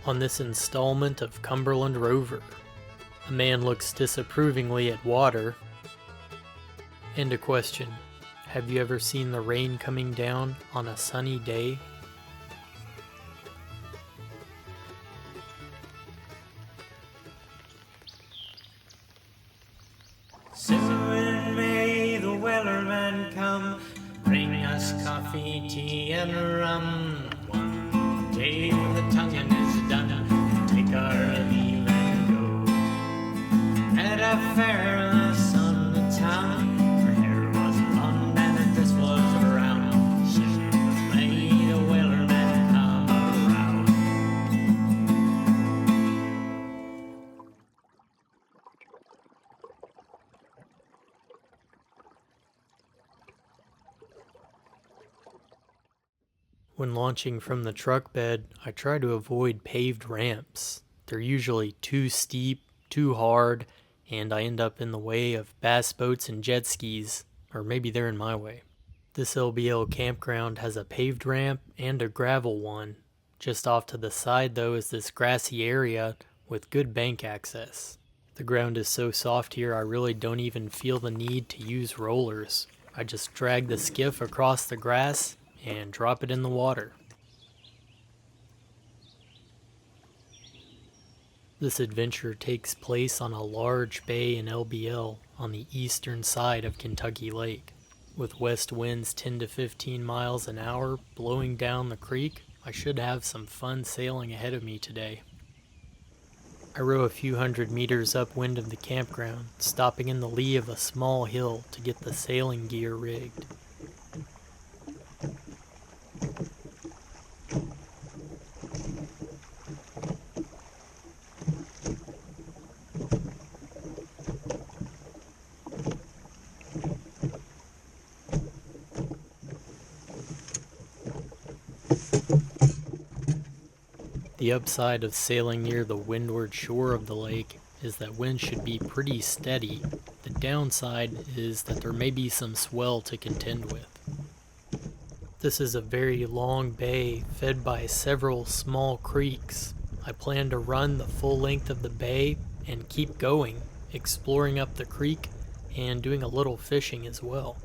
On this installment of Cumberland Rover, a man looks disapprovingly at water. And a question: have you ever seen the rain coming down on a sunny day? Soon may the wellerman come, bring us coffee, tea, and rum. One day when the tonguing is done, take our leave and go. At a fair in the sun of town, her hair was blonde and her dress was brown. Soon may the wellerman come around. When launching from the truck bed, I try to avoid paved ramps. They're usually too steep, too hard, and I end up in the way of bass boats and jet skis, or maybe they're in my way. This LBL campground has a paved ramp and a gravel one. Just off to the side though is this grassy area with good bank access. The ground is so soft here I really don't even feel the need to use rollers. I just drag the skiff across the grass and drop it in the water. This adventure takes place on a large bay in LBL on the eastern side of Kentucky Lake. With west winds 10 to 15 miles an hour blowing down the creek, I should have some fun sailing ahead of me today. I row a few hundred meters upwind of the campground, stopping in the lee of a small hill to get the sailing gear rigged. The upside of sailing near the windward shore of the lake is that wind should be pretty steady. The downside is that there may be some swell to contend with. This is a very long bay fed by several small creeks. I plan to run the full length of the bay and keep going, exploring up the creek and doing a little fishing as well.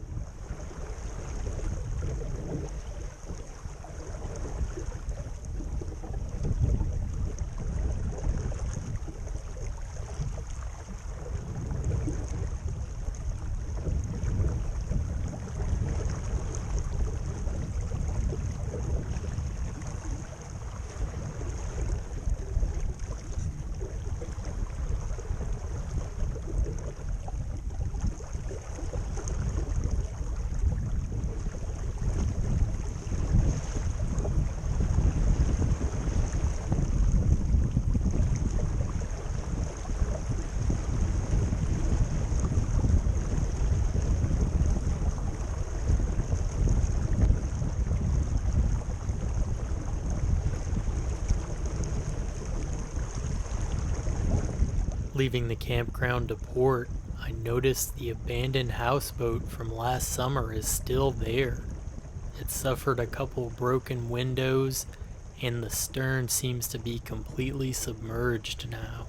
Leaving the campground to port, I noticed the abandoned houseboat from last summer is still there. It suffered a couple broken windows, and the stern seems to be completely submerged now.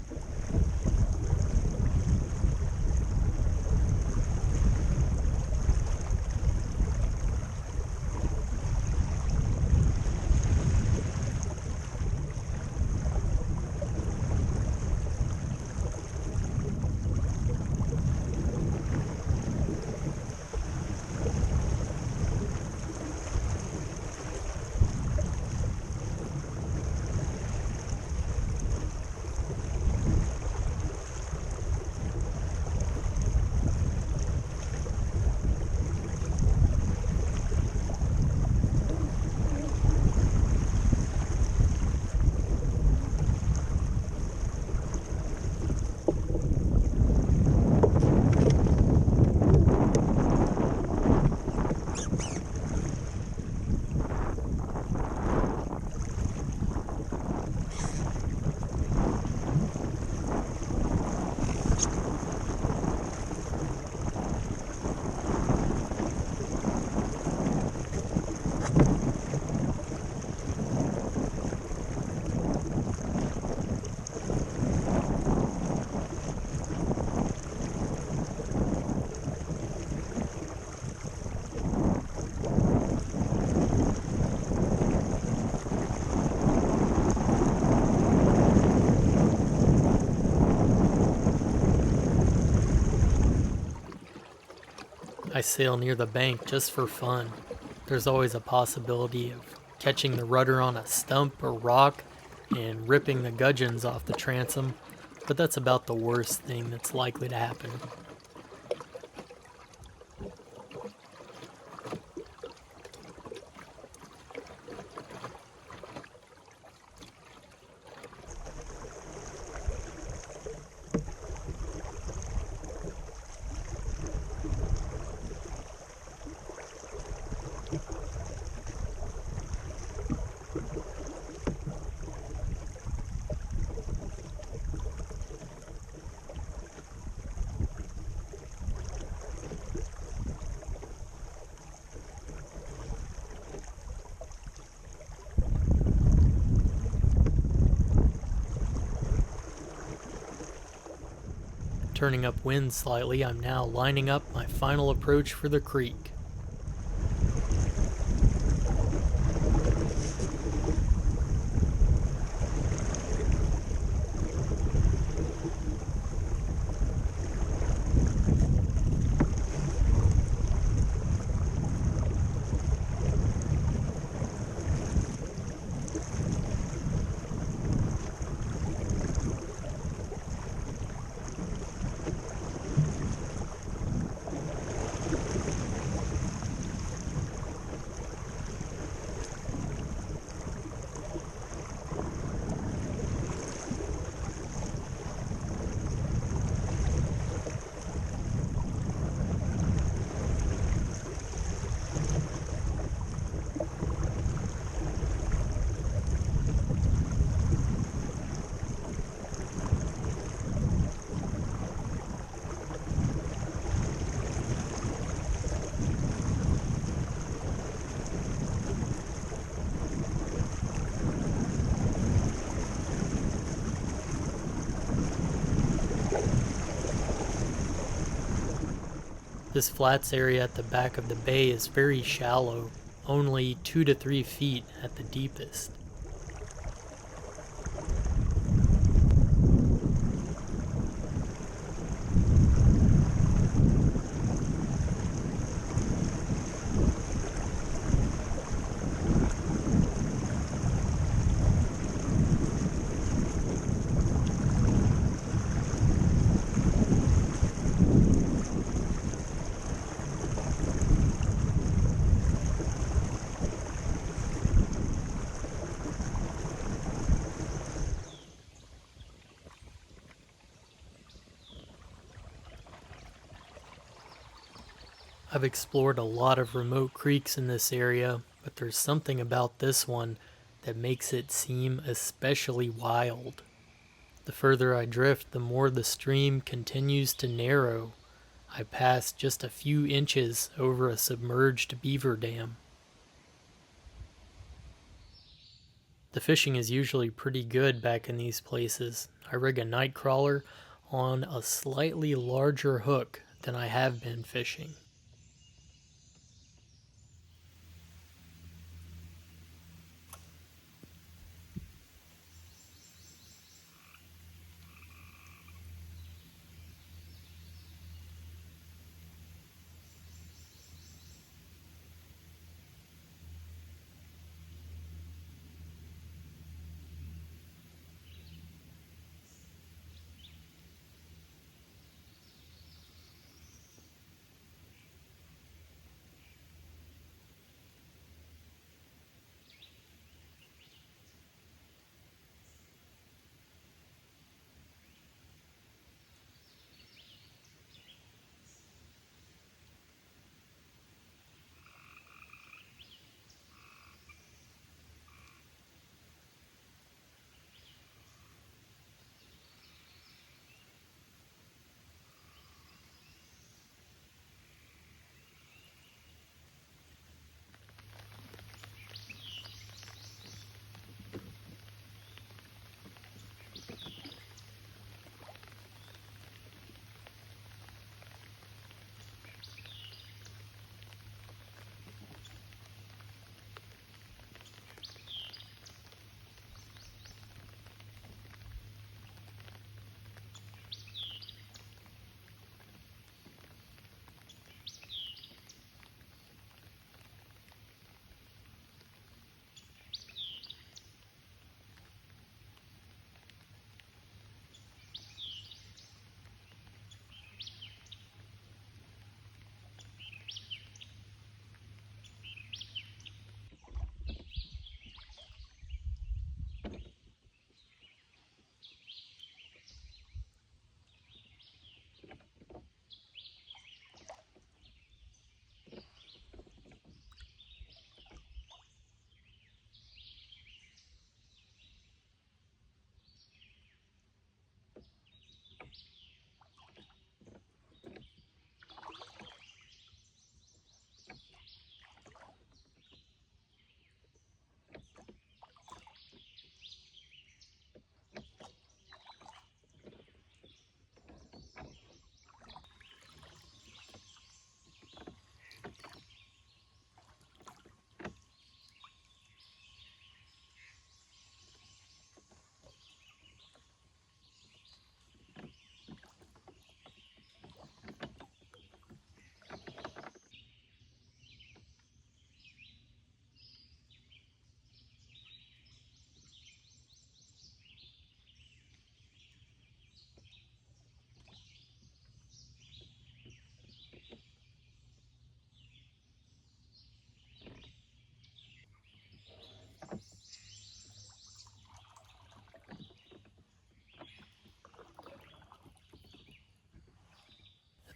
I sail near the bank just for fun. There's always a possibility of catching the rudder on a stump or rock and ripping the gudgeons off the transom, but that's about the worst thing that's likely to happen. Turning upwind slightly, I'm now lining up my final approach for the creek. This flats area at the back of the bay is very shallow, only 2 to 3 feet at the deepest. I've explored a lot of remote creeks in this area, but there's something about this one that makes it seem especially wild. The further I drift, the more the stream continues to narrow. I pass just a few inches over a submerged beaver dam. The fishing is usually pretty good back in these places. I rig a night crawler on a slightly larger hook than I have been fishing.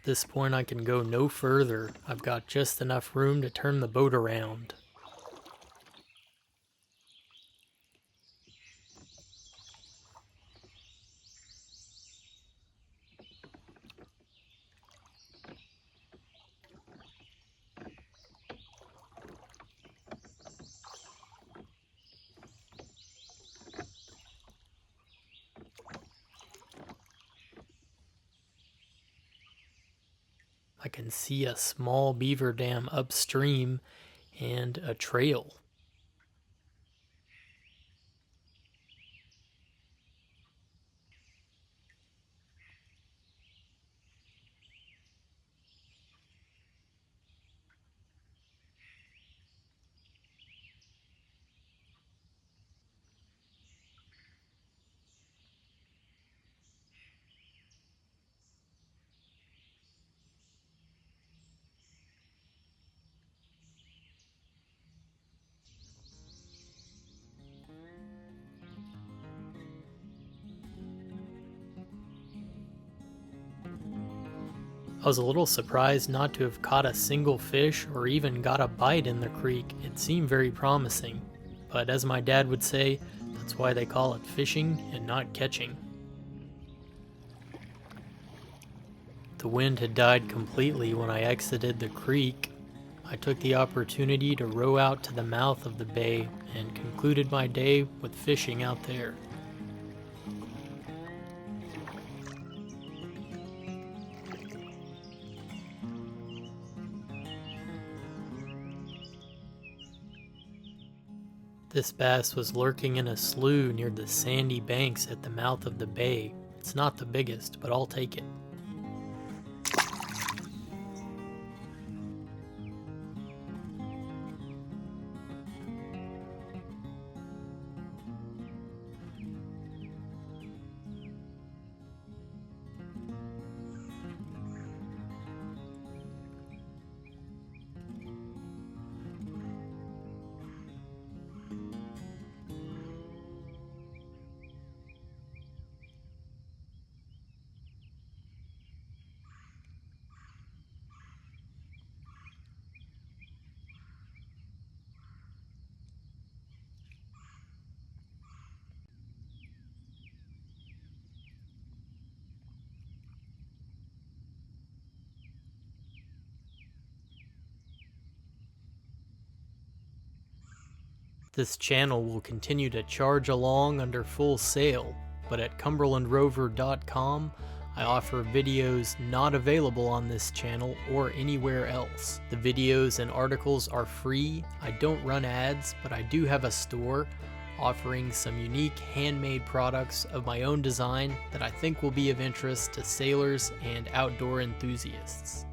this point I can go no further. I've got just enough room to turn the boat around. I can see a small beaver dam upstream and a trail. I was a little surprised not to have caught a single fish or even got a bite in the creek. It seemed very promising, but as my dad would say, that's why they call it fishing and not catching. The wind had died completely when I exited the creek. I took the opportunity to row out to the mouth of the bay and concluded my day with fishing out there. This bass was lurking in a slough near the sandy banks at the mouth of the bay. It's not the biggest, but I'll take it. This channel will continue to charge along under full sail, but at cumberlandrover.com I offer videos not available on this channel or anywhere else. The videos and articles are free. I don't run ads, but I do have a store offering some unique handmade products of my own design that I think will be of interest to sailors and outdoor enthusiasts.